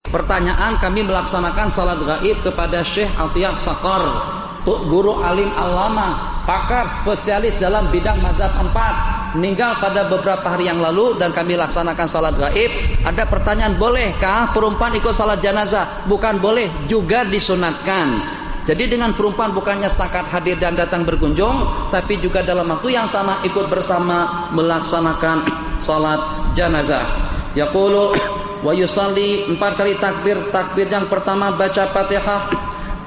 Pertanyaan, kami melaksanakan salat gaib kepada Syekh Atiyah Sakar, guru alim alama, pakar spesialis dalam bidang mazhab 4, meninggal pada beberapa hari yang lalu dan kami laksanakan salat gaib. Ada pertanyaan, bolehkah perempuan ikut salat jenazah? Bukan boleh, juga disunatkan. Jadi dengan perempuan bukannya setakat hadir dan datang berkunjung, tapi juga dalam waktu yang sama ikut bersama melaksanakan salat jenazah. Yaqulu wa yusalli, 4 kali takbir. Takbir yang pertama baca Fatihah,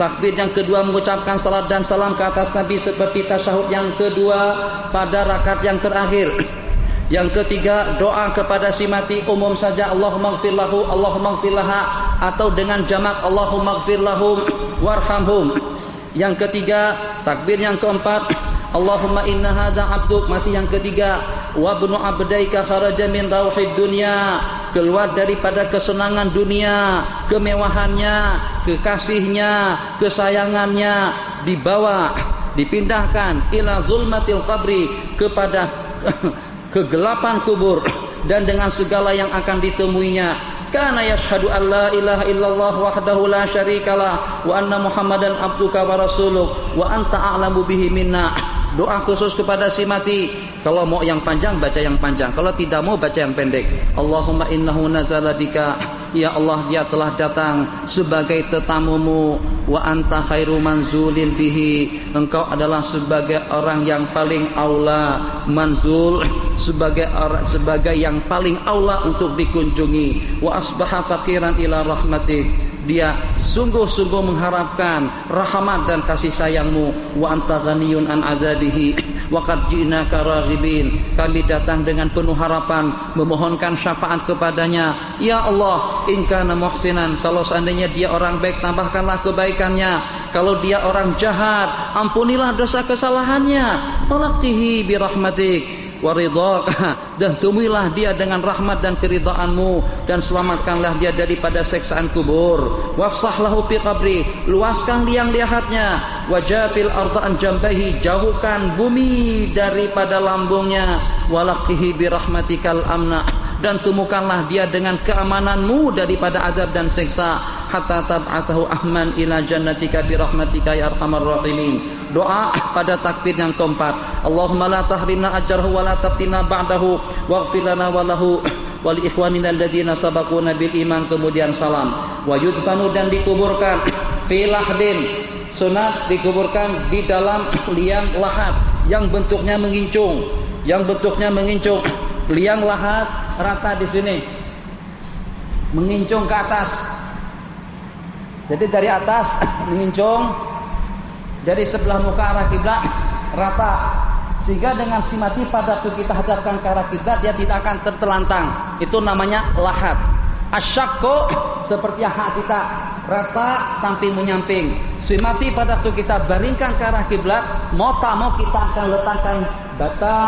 takbir yang kedua mengucapkan salat dan salam ke atas Nabi seperti tasyahud yang kedua pada rakaat yang terakhir. Yang ketiga doa kepada si mati umum saja, Allahumma ighfir lahu, Allahumma ighfir laha, atau dengan jamak Allahumma ighfir lahum warhamhum. Yang ketiga, takbir yang keempat, Allahumma inna hadza abduk, masih yang ketiga, wa ibnu abdaika kharaja min rauhid dunya, keluar daripada kesenangan dunia, kemewahannya, kekasihnya, kesayangannya, dibawa, dipindahkan ila zulmatil qabri, kepada kegelapan kubur dan dengan segala yang akan ditemuinya. Kana yashhadu an la ilaha illallah wahdahu la syarikalah wa anna muhammadan abduka wa rasuluh wa anta a'lamu bihi minna. Doa khusus kepada si mati. Kalau mau yang panjang baca yang panjang, kalau tidak mau baca yang pendek. Allahumma innahu nazala bika, ya Allah dia telah datang sebagai tetamumu, wa anta khairu manzulin bihi, engkau adalah sebagai orang yang paling aula, manzul sebagai yang paling aula untuk dikunjungi. Wa asbaha faqiran ila rahmatik, dia sungguh-sungguh mengharapkan rahmat dan kasih sayangmu. Wa anta ghaniyun an azabihi wa qad ji'naka raghibin, kami datang dengan penuh harapan memohonkan syafaat kepadanya. Ya Allah, in kana muhsinan, kalau seandainya dia orang baik tambahkanlah kebaikannya, kalau dia orang jahat ampunilah dosa kesalahannya. Walaqtihi bi rahmatik waridhaka, dan temuilah dia dengan rahmat dan keridhaanmu, dan selamatkanlah dia daripada siksaan kubur. Wafsah lahu fi qabri, luaskan liang lihatnya. Wajatil arda an jambahi, jauhkan bumi daripada lambungnya. Walaqihi bi rahmatikal amna, dan temukanlah dia dengan keamananmu daripada azab dan siksa. Hatta tab'asahu ahman ila jannatika bi rahmatika ya arhamar rahimin. Doa pada takbir yang keempat, Allahumma la tahrimna ajrahu wa la taftina ba'dahu waghfir lana wa lahu wa li ikhwanina alladziina sabaquna bil iman. Kemudian salam. Wa yudfanu, dan dikuburkan fi lahdin, sunat dikuburkan di dalam liang lahat yang bentuknya mengincung, liang lahat rata di sini, mengincung ke atas. Jadi dari atas mengincung, dari sebelah muka arah kiblat rata, sehingga dengan si mati pada waktu kita hadapkan ke arah kiblat dia tidak akan tertelantang. Itu namanya lahat. Asyakko seperti hak kita, rata samping menyamping. Si mati pada waktu kita baringkan ke arah kiblat, mau tak mau kita akan letakkan bata,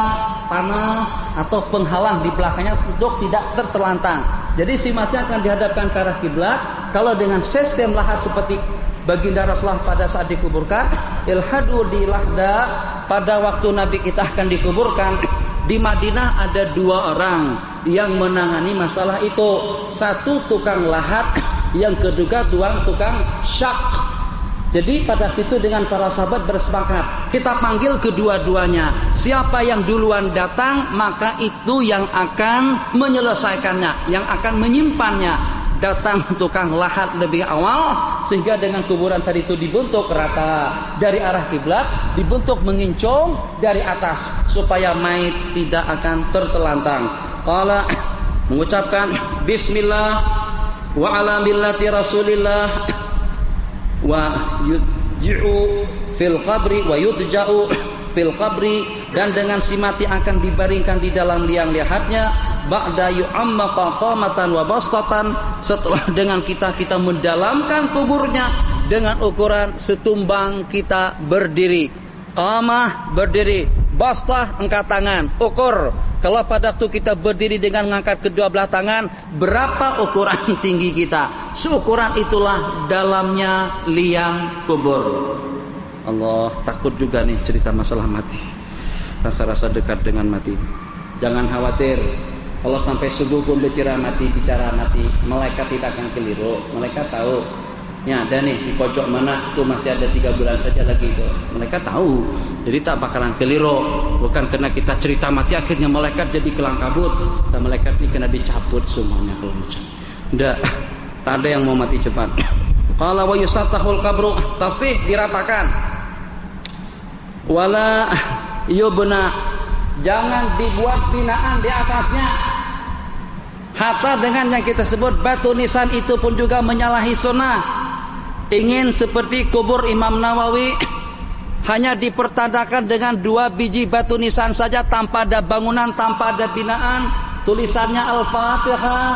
tanah atau penghalang di belakangnya untuk tidak tertelantang. Jadi si mati akan dihadapkan ke arah kiblat. Kalau dengan sistem lahat seperti baginda Rasulullah pada saat dikuburkan, ilhadu di lahda, pada waktu Nabi kita akan dikuburkan di Madinah ada 2 orang yang menangani masalah itu. Satu tukang lahat, yang kedua tukang syak. Jadi pada waktu itu dengan para sahabat bersepakat, kita panggil kedua-duanya. Siapa yang duluan datang, maka itu yang akan menyelesaikannya, yang akan menyimpannya. Datang tukang lahat lebih awal, sehingga dengan kuburan tadi itu dibentuk rata dari arah kiblat, dibentuk mengincung dari atas, supaya mayit tidak akan tertelantang. Qala, mengucapkan bismillah wa ala millati rasulillah wa yudja'u fil qabri wa yudja'u fil qabri, dan dengan si mati akan dibaringkan di dalam liang lihatnya. Ba'da yu'amma qamatan wa bastatan, setelah dengan kita mendalamkan kuburnya dengan ukuran setumbang kita berdiri. Qamah berdiri, bastah angkat tangan, ukur. Kalau pada waktu kita berdiri dengan mengangkat kedua belah tangan, berapa ukuran tinggi kita? Seukuran itulah dalamnya liang kubur. Allah, takut juga nih cerita masalah mati. Rasa-rasa dekat dengan mati. Jangan khawatir. Kalau sampai subuh pun bicara mati, malaikat tidak akan keliru. Malaikat tahu. Ya ada nih di pojok mana tuh masih ada 3 bulan saja lagi itu. Mereka tahu. Jadi tak bakalan keliru. Bukan karena kita cerita mati akhirnya malaikat jadi kelang kabut. Dan malaikat ini kena dicabut semuanya kalau macam. Enggak. Tak ada yang mau mati cepat. Qala wa yusatahul qabru, tasrih diratakan. Wala yubna, jangan dibuat binaan di atasnya. Hatta dengan yang kita sebut batu nisan itu pun juga menyalahi sunnah. Ingin seperti kubur Imam Nawawi hanya dipertadakan dengan 2 biji batu nisan saja tanpa ada bangunan, tanpa ada binaan. Tulisannya Al-Fatihah,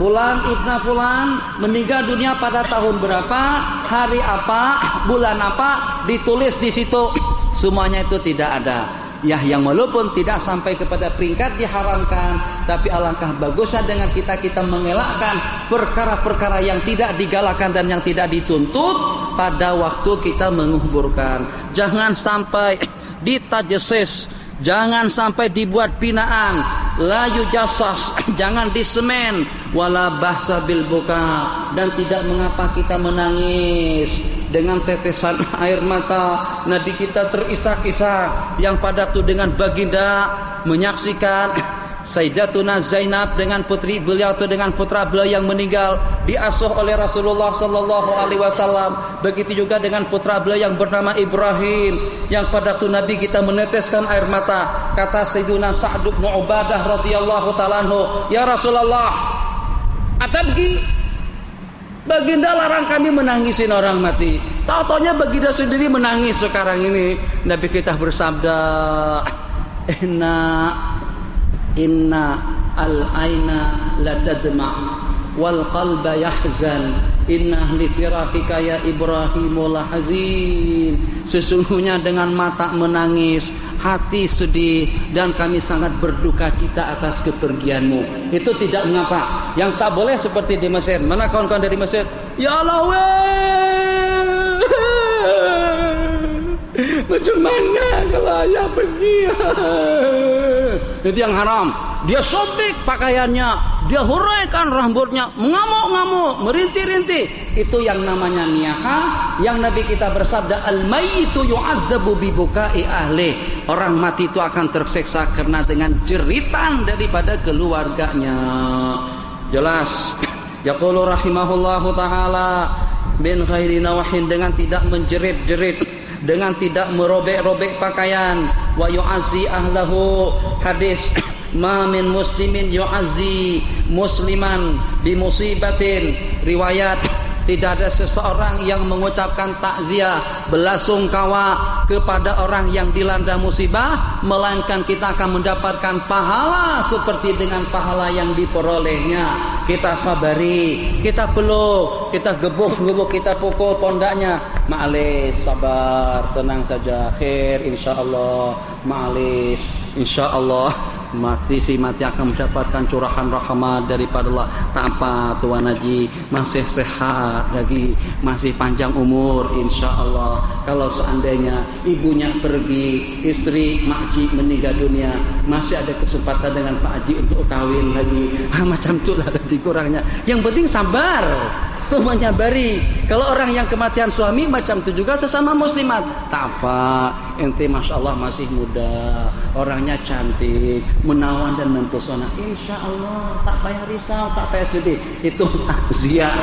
Fulan Ibnu Fulan meninggal dunia pada tahun berapa, hari apa, bulan apa, ditulis di situ. Semuanya itu tidak ada. Ya, yang walaupun tidak sampai kepada peringkat diharamkan, tapi alangkah bagusnya dengan kita mengelakkan perkara-perkara yang tidak digalakan dan yang tidak dituntut pada waktu kita menguburkan. Jangan sampai ditajassis, jangan sampai dibuat binaan, la yujassas, jangan disemen, wala bahsa bil buka, dan tidak mengapa kita menangis dengan tetesan air mata. Nadi kita terisak-isak yang pada itu dengan baginda menyaksikan Sayyidatuna Zainab dengan putri beliau atau dengan putra beliau yang meninggal diasuh oleh Rasulullah sallallahu alaihi wasallam. Begitu juga dengan putra beliau yang bernama Ibrahim yang pada itu Nabi kita meneteskan air mata. Kata Sayyiduna Sa'd bin Ubadah radhiyallahu ta'ala anhu, "Ya Rasulullah, atabgi, baginda larang kami menangisin orang mati. Tahu-taunya baginda sendiri menangis sekarang ini." Nabi kita bersabda, Inna al-aina la tadma wal qalba yahzan inna li firaqika ya Ibrahim la hazin. Sesungguhnya dengan mata menangis, hati sedih, dan kami sangat berduka cita atas kepergianmu. Itu tidak mengapa. Yang tak boleh seperti di Mesir. Mana kawan-kawan dari Mesir? Ya Allah macam mana kalau ayah pergi? Itu yang haram. Dia sobek pakaiannya, dia huraikan rambutnya, mengamuk-ngamuk, merintih-rintih. Itu yang namanya niyaha. Yang Nabi kita bersabda, al-mayyitu yu'adzabu bi bukai ahli. Orang mati itu akan tersiksa karena dengan jeritan daripada keluarganya. Jelas. Yaqulu rahimahullahu taala bin ghairi nawahin, dengan tidak menjerit-jerit, dengan tidak merobek-robek pakaian. Wa yu'azzi ahlahu, hadis ma min muslimin yu'azzi musliman bi musibatin, riwayat tidak ada seseorang yang mengucapkan takziah, belasungkawa kepada orang yang dilanda musibah, melainkan kita akan mendapatkan pahala seperti dengan pahala yang diperolehnya. Kita sabari, kita peluk, kita gebuk-gebuk, kita pukul pondaknya. Ma'alis, sabar, tenang saja, khair insyaallah. Ma'alis, insyaallah mati akan mendapatkan curahan rahmat daripada Allah. Tak apa Tuan Haji, masih sehat lagi, masih panjang umur insyaallah. Kalau seandainya ibunya pergi, istri Mak Haji meninggal dunia, masih ada kesempatan dengan Pak Haji untuk kawin lagi. Macam itulah ada dikurangnya. Yang penting sabar, tuh menyabari. Kalau orang yang kematian suami macam itu juga sesama muslimat. Tak apa, ente masya Allah masih muda, orangnya cantik, menawan dan mempesona, insya Allah tak payah risau, tak payah sedih. Itu takziah.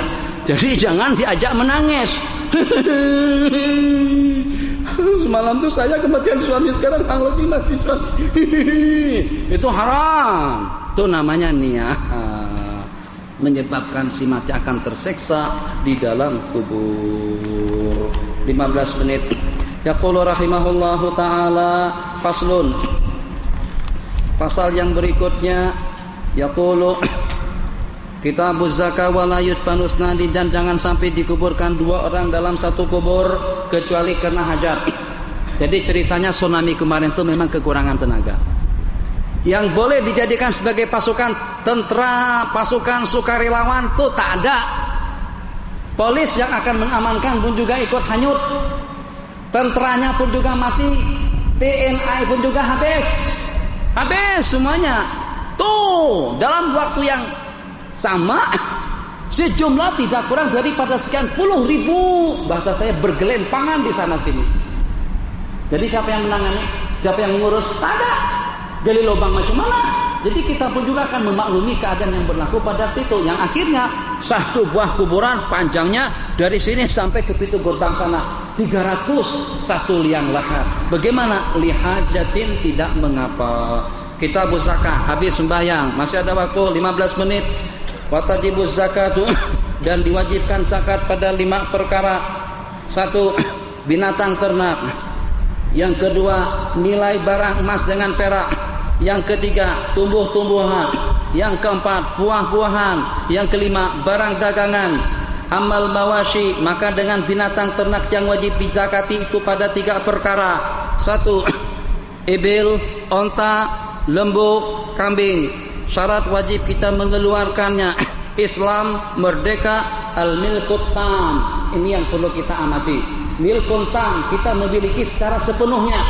Jadi jangan diajak menangis. Semalam tuh saya kematian suami, sekarang lagi mati suami. Itu haram. Itu namanya niyah, menyebabkan si mati akan tersiksa di dalam kubur. 15 menit. Yaqulu rahimahullahu ta'ala, faslun, pasal yang berikutnya, yaqulu kitabuz zakah wala yudfanus nadi, dan jangan sampai dikuburkan 2 orang dalam satu kubur kecuali karena hajat. Jadi ceritanya tsunami kemarin itu memang kekurangan tenaga. Yang boleh dijadikan sebagai pasukan tentara, pasukan sukarelawan itu tak ada. Polis yang akan mengamankan pun juga ikut hanyut. Tenteranya pun juga mati. TNI pun juga habis semuanya. Tuh dalam waktu yang sama sejumlah tidak kurang daripada sekian puluh ribu, bahasa saya bergelimpangan di sana sini. Jadi siapa yang menangani? Siapa yang mengurus? Tak ada. Gali lubang macam mana? Jadi kita pun juga akan memaklumi keadaan yang berlaku pada waktu itu. Yang akhirnya satu buah kuburan panjangnya dari sini sampai ke pintu gerbang sana 300 satu liang lahat. Bagaimana? Lihajatin, tidak mengapa. Kita zakat, habis sembahyang, masih ada waktu 15 menit. Watajibuz zakatu, dan diwajibkan zakat pada 5 perkara. 1. Binatang ternak. Yang kedua, nilai barang emas dengan perak. Yang ketiga, tumbuh-tumbuhan. Yang keempat, buah-buahan. Yang kelima, barang dagangan. Amal mawashi, maka dengan binatang ternak yang wajib dizakati itu pada 3 perkara. 1. Ibil, onta, lembu, kambing. Syarat wajib kita mengeluarkannya. Islam, merdeka, al-milkut tam. Ini yang perlu kita amati. Milkut tam, kita memiliki secara sepenuhnya.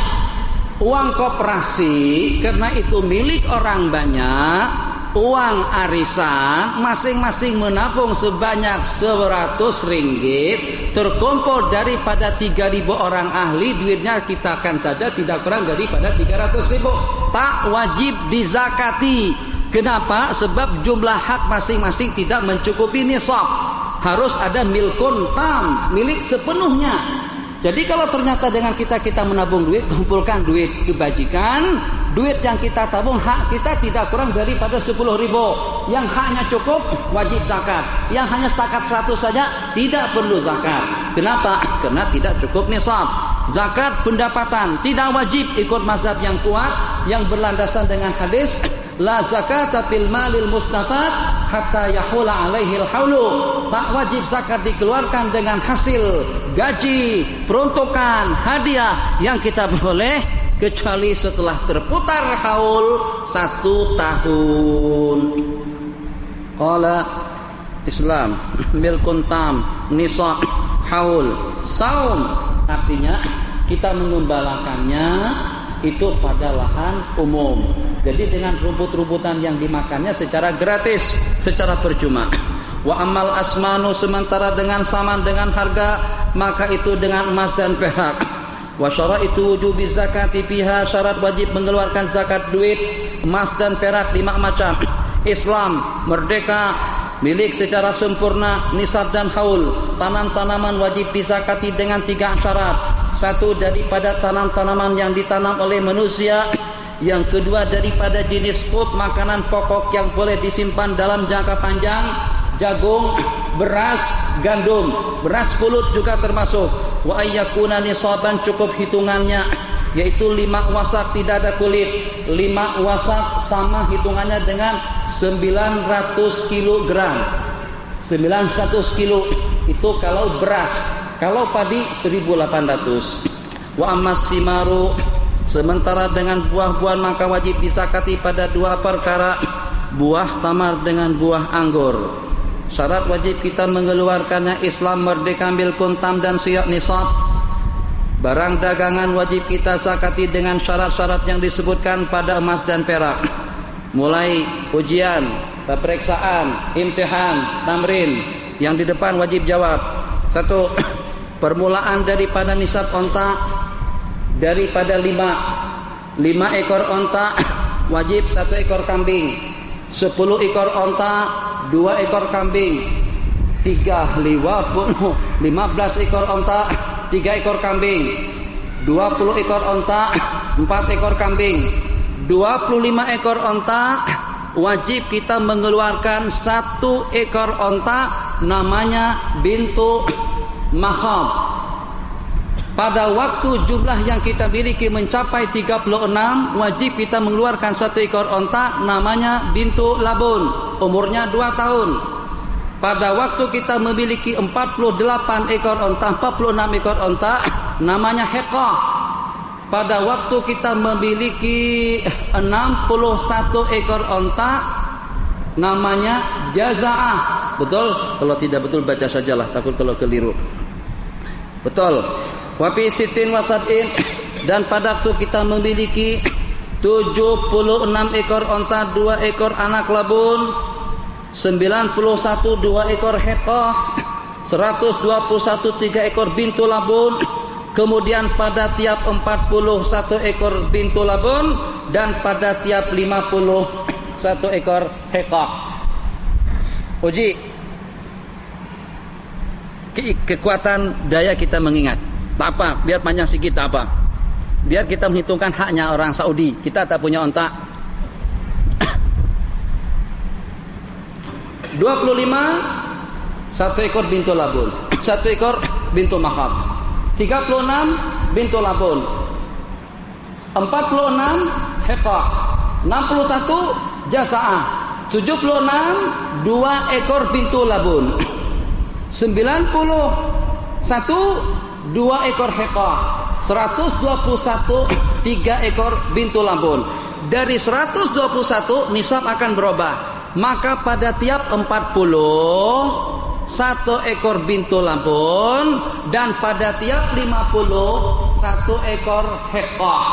Uang koperasi, karena itu milik orang banyak. Uang arisan, masing-masing menabung sebanyak 100 ringgit. Terkumpul daripada 3.000 orang ahli, duitnya kita akan saja tidak kurang daripada 300.000. Tak wajib dizakati. Kenapa? Sebab jumlah hak masing-masing tidak mencukupi nisab. Harus ada milkun tam, milik sepenuhnya. Jadi kalau ternyata dengan kita menabung duit, kumpulkan duit kebajikan, duit yang kita tabung hak kita tidak kurang daripada 10.000. Yang haknya cukup wajib zakat. Yang hanya zakat 100 saja tidak perlu zakat. Kenapa? Karena tidak cukup nisab. Zakat pendapatan tidak wajib ikut mazhab yang kuat yang berlandasan dengan hadis la zakata fil malil mustafad hatta yahula alaihil haulu. Tak wajib zakat dikeluarkan dengan hasil gaji, peruntukan, hadiah yang kita boleh kecuali setelah terputar haul 1 tahun. Qala Islam milkun tam, nisab, haul, saum, artinya kita mengembalakannya itu pada lahan umum. Jadi dengan rumput-rumputan yang dimakannya secara gratis, secara percuma. Wa amal asmanu, sementara dengan saman dengan harga, maka itu dengan emas dan perak. Wa syaraitu wujubi zakati fiha, syarat wajib mengeluarkan zakat duit, emas dan perak 5 macam. Islam, merdeka, milik secara sempurna, nisab dan haul. Tanam-tanaman wajib dizakati dengan 3 syarat. 1 daripada tanam-tanaman yang ditanam oleh manusia. Yang kedua daripada jenis food, makanan pokok yang boleh disimpan dalam jangka panjang. Jagung, beras, gandum, beras kulut juga termasuk. Wa ayyakuna nisaban, cukup hitungannya, yaitu 5 wasak tidak ada kulit. 5 wasak sama hitungannya dengan 900 kilogram. 900 kilo itu kalau beras. Kalau padi 1.800. Wa ammas simaru, sementara dengan buah-buahan maka wajib disakati pada 2 perkara. Buah tamar dengan buah anggur. Syarat wajib kita mengeluarkannya Islam, merdeka, milkun tam dan siap nisab. Barang dagangan wajib kita zakati dengan syarat-syarat yang disebutkan pada emas dan perak. Mulai ujian, peperiksaan, imtihan, tamrin. Yang di depan wajib jawab. 1. Permulaan daripada nisab onta daripada 5 ekor onta wajib 1 ekor kambing. 10 ekor onta 2 ekor kambing. 15 ekor onta 3 ekor kambing. 20 ekor onta 4 ekor kambing. 25 ekor onta wajib kita mengeluarkan 1 ekor onta, namanya bintu mahab. Pada waktu jumlah yang kita miliki mencapai 36, wajib kita mengeluarkan 1 ekor onta, namanya bintu labun, umurnya 2 tahun. Pada waktu kita memiliki 48 ekor onta, 46 ekor onta, namanya heqah. Pada waktu kita memiliki 61 ekor onta, namanya jaza'ah. Betul? Kalau tidak betul baca sajalah, takut kalau keliru. Betul. Wa fi sittin wa sab'in, dan pada waktu kita memiliki 76 ekor onta, 2 ekor anak labun, 91 2 ekor hekah, 121 3 ekor bintu labun, kemudian pada tiap 41 ekor bintu labun, dan pada tiap 51 ekor hekah. Uji kekuatan daya kita mengingat. Tak apa, biar panjang sikit tak apa. Biar kita menghitungkan haknya orang Saudi. Kita tak punya ontak. 25 1 ekor bintu labun, 1 ekor bintu makhab. 36 bintu labun, 46 hekah, 61 jasa'ah, 76 2 ekor bintu labun, 91 2 ekor hekah, 121 3 ekor bintu labun. Dari 121 nisab akan berubah. Maka pada tiap 40 1 ekor bintu labun, dan pada tiap 50 1 ekor hekah.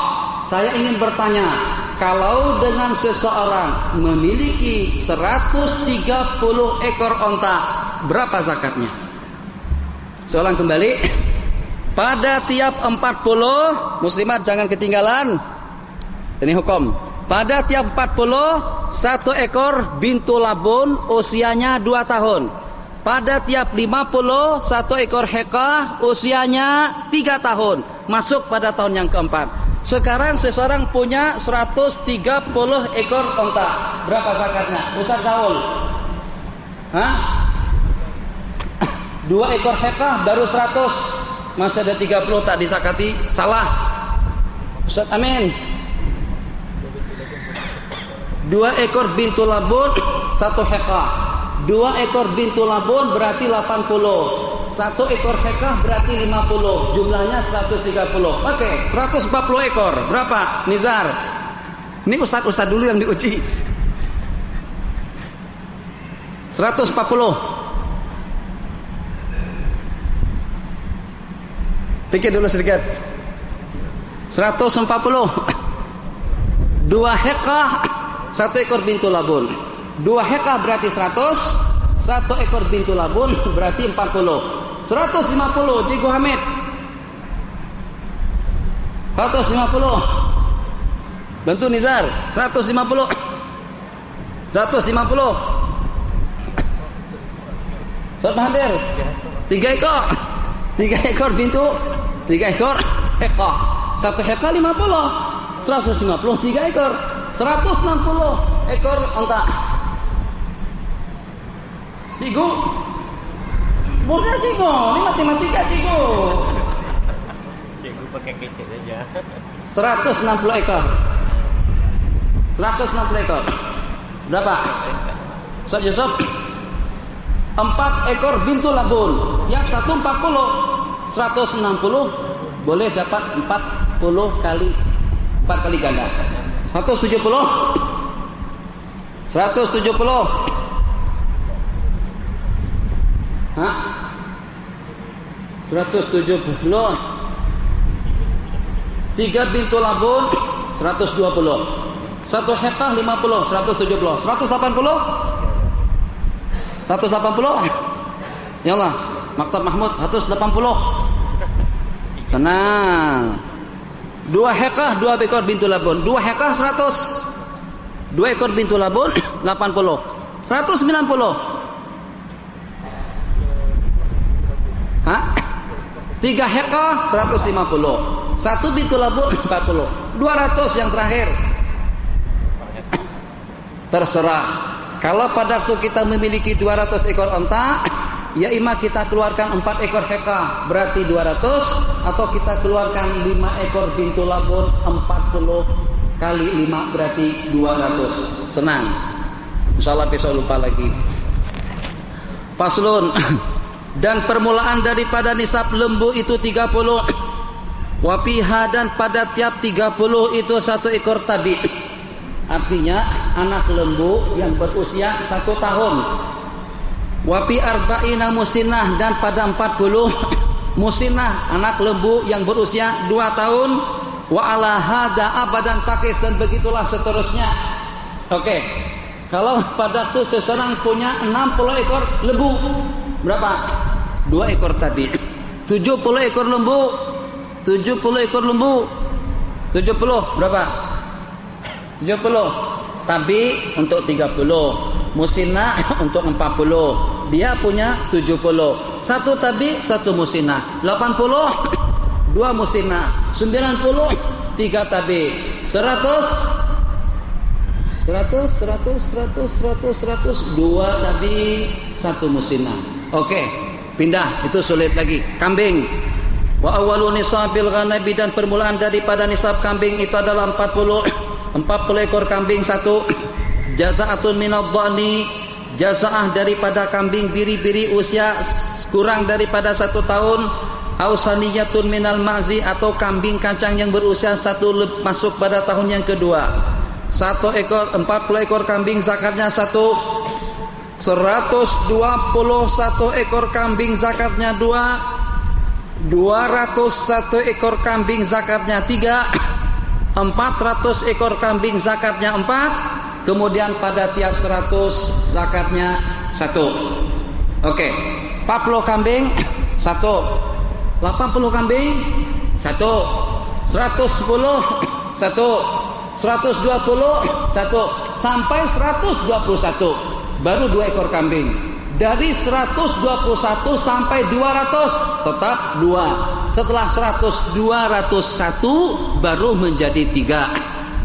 Saya ingin bertanya, kalau dengan seseorang memiliki 130 ekor onta, berapa zakatnya? Soalan kembali. Pada tiap 40, muslimat jangan ketinggalan. Ini hukum. Pada tiap 40 1 ekor bintu labun usianya 2 tahun. Pada tiap 50 1 ekor hekah usianya 3 tahun. Masuk pada tahun yang keempat. Sekarang seseorang punya 130 ekor onta. Berapa zakatnya? Ustaz Zaul. Hah? 2 ekor hekah baru 100. Masih ada 30 tak disakati. Salah. Ustaz Amin. 2 ekor bintu labun 1 hekah. 2 ekor bintu labun berarti 80. 1 ekor hekah berarti 50. Jumlahnya 130. Oke, 140 ekor. Berapa? Nizar. Ini ustaz dulu yang diuji. 140. Pikir dulu sedikit. 140. 2 hekah 1 ekor bintu labun. 2 hekah berarti 100. 1 ekor bintu labun berarti 40. 150. Cikgu Hamid. 150. Bantu Nizar. 150. 150. Ustaz Mahathir. 3 ekor. 3 ekor bintu, 3 ekor hekah. 1 hekah 50. 150 3 ekor. 160 ekor onta. Cikgu. Mudah cikgu, ini matematika cikgu. Cikgu pakai keset saja. 160 ekor. 160 ekor. Berapa? Ustaz Yusuf. 4 ekor bintu labun. Yang 1 40. 160 boleh dapat 40 kali 4 kali ganda. 170. 170. Hah? 170. 3 bintu labun 120. 1 hekah 50. 170. 180. 180. Ya Allah, Maktab Mahmud 180. Senang. 2 hekah 2 ekor bintu labun. 2 hekah 100. 2 ekor bintu labun 80. 190. Hah? 3 hekah 150. 1 bintu labun 40. 200 yang terakhir. Terserah. Kalau pada waktu kita memiliki 200 ekor onta, ya ima kita keluarkan 4 ekor hekah berarti 200, atau kita keluarkan 5 ekor bintu labun 40 kali 5 berarti 200. Senang. Insyaallah besok lupa lagi. Faslun. Dan permulaan daripada nisab lembu itu 30. Wapiha, dan pada tiap 30 itu 1 ekor tabi. Artinya anak lembu yang berusia 1 tahun. Wapi arba'ina musinah, dan pada 40 musinah anak lembu yang berusia 2 tahun. wa ala hada abadan pakis, dan begitulah seterusnya. Oke. Kalau pada tuh seseorang punya 60 ekor lembu, berapa? 2 ekor tadi. 70 ekor lembu. 70 ekor lembu. 70 berapa? 70. Tabi untuk 30. Musina untuk 40. Dia punya 70. Satu tabi, satu musina. 80, 2 musina. 90, 3 tabi. 100, 2 tabi, 1 musina. Oke, pindah. Itu sulit lagi. Kambing. Wa awwalu nisabil ghanabi, dan permulaan daripada nisab kambing itu adalah 40 ekor kambing 1. Jazaatun minadh dhani, jazaah daripada kambing biri-biri usia kurang daripada 1 tahun. Ausaniyatun minal ma'zi, atau kambing kacang yang berusia 1 masuk pada tahun yang kedua. 1 ekor 40 ekor kambing zakatnya 1. 121 ekor kambing zakatnya 2. 201 ekor kambing zakatnya 3. 400 ekor kambing zakatnya 4. Kemudian pada tiap 100 zakatnya 1. Oke. 40 kambing 1. 80 kambing 1. 110 1. 120 1 sampai 121 baru 2 ekor kambing. Dari 121 sampai 200 tetap 2. Setelah 201 baru menjadi 3.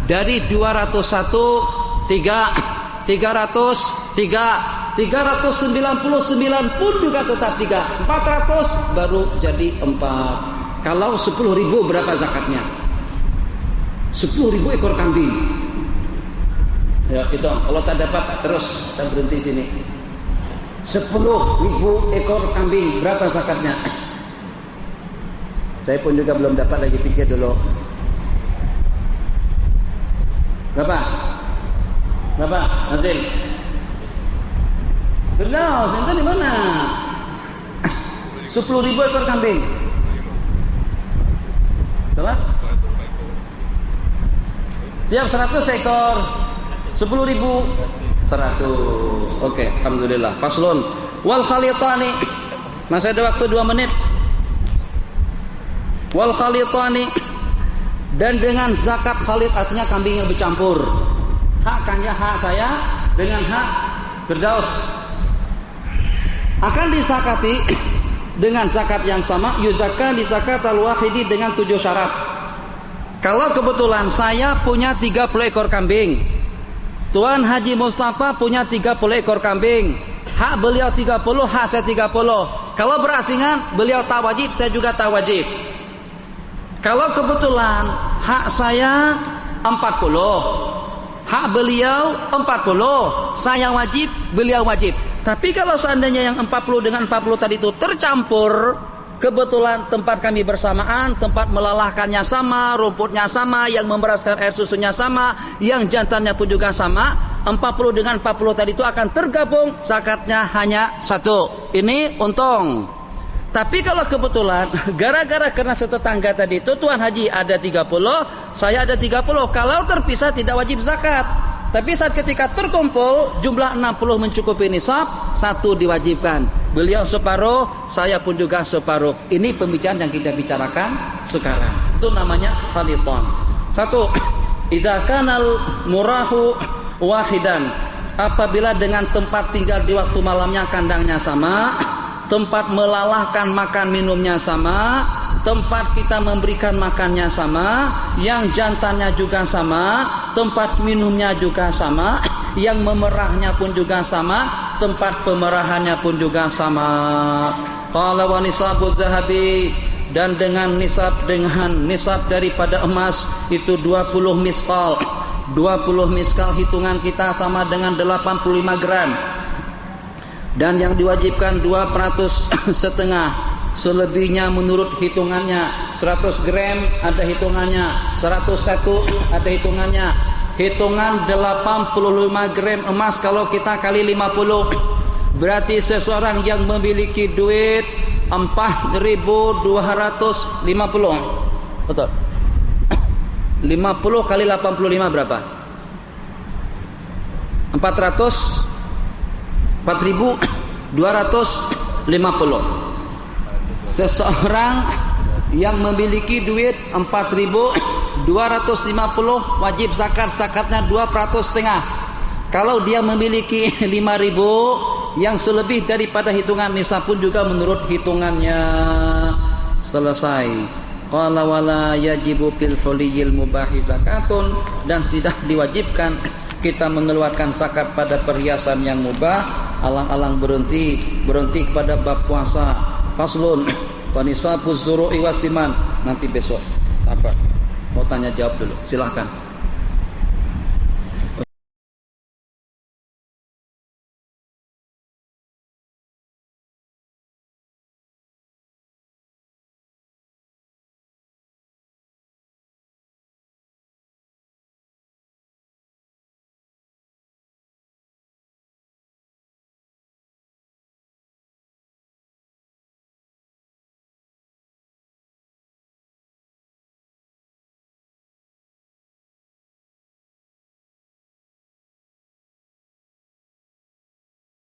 Dari 201 3, 300 3, 399 pun juga tetap 3. 400 baru jadi 4. Kalau 10.000 berapa zakatnya? 10.000 ekor kambing. Ya, itu kalau tak dapat terus kita berhenti sini. 10.000 ekor kambing berapa zakatnya? Saya pun juga belum dapat lagi, pikir dulu. Berapa? Berapa? Nazil? Firdaus, itu di mana? 10.000 ekor kambing. Berapa? Tiap 100 ekor 10.000 100. Oke, alhamdulillah. Faslun wal khalitani. Masih ada waktu 2 menit. Wal khalitani, dan dengan zakat khalit artinya kambing yang bercampur. Hak kannya hak saya dengan hak Firdaus akan disakati dengan zakat yang sama. Yuzakka dizakat al-wahidi dengan 7 syarat. Kalau kebetulan saya punya 30 ekor kambing, Tuan Haji Mustafa punya 30 ekor kambing, hak beliau 30, hak saya 30. Kalau berasingan, beliau tak wajib, saya juga tak wajib. Kalau kebetulan hak saya 40, hak beliau 40, saya wajib, beliau wajib. Tapi kalau seandainya yang 40 dengan 40 tadi itu tercampur, kebetulan tempat kami bersamaan, tempat melalahkannya sama, rumputnya sama, yang memeraskan air susunya sama, yang jantannya pun juga sama, 40 dengan 40 tadi itu akan tergabung, zakatnya hanya 1. Ini untung. Tapi kalau kebetulan gara-gara karena setetangga tadi itu Tuan Haji ada 30, saya ada 30, kalau terpisah tidak wajib zakat. Tapi saat ketika terkumpul jumlah 60 mencukupi nisab, 1 diwajibkan. Beliau separuh, saya pun juga separuh. Ini pembicaraan yang kita bicarakan sekarang. Itu namanya khaliton. 1. Idza kanal murahu wahidan. Apabila dengan tempat tinggal di waktu malamnya kandangnya sama, tempat melalahkan makan minumnya sama, tempat kita memberikan makannya sama, yang jantannya juga sama, tempat minumnya juga sama, yang memerahnya pun juga sama, tempat pemerahannya pun juga sama. Qala wa nisabuz zahabi, dan dengan nisab daripada emas itu 20 miskal. 20 miskal hitungan kita sama dengan 85 gram. Dan yang diwajibkan 2,5%. Selebihnya menurut hitungannya 100 gram ada hitungannya, 101 ada hitungannya. Hitungan 85 gram emas kalau kita kali 50, berarti seseorang yang memiliki duit 4.250. Betul. 50 kali 85 berapa? 4.250. Seseorang yang memiliki duit 4.250 wajib zakat, zakatnya 2,5%. Kalau dia memiliki 5.000 yang selebih daripada hitungan nisab pun juga menurut hitungannya. Selesai. Qala wala yajibu fil huliyil mubahi zakatun, dan tidak diwajibkan kita mengeluarkan zakat pada perhiasan yang mubah. Alang-alang berhenti kepada bab puasa. Faslun panisabuz zuru'i wasiman. Nanti besok apa? Mau tanya jawab dulu. Silahkan.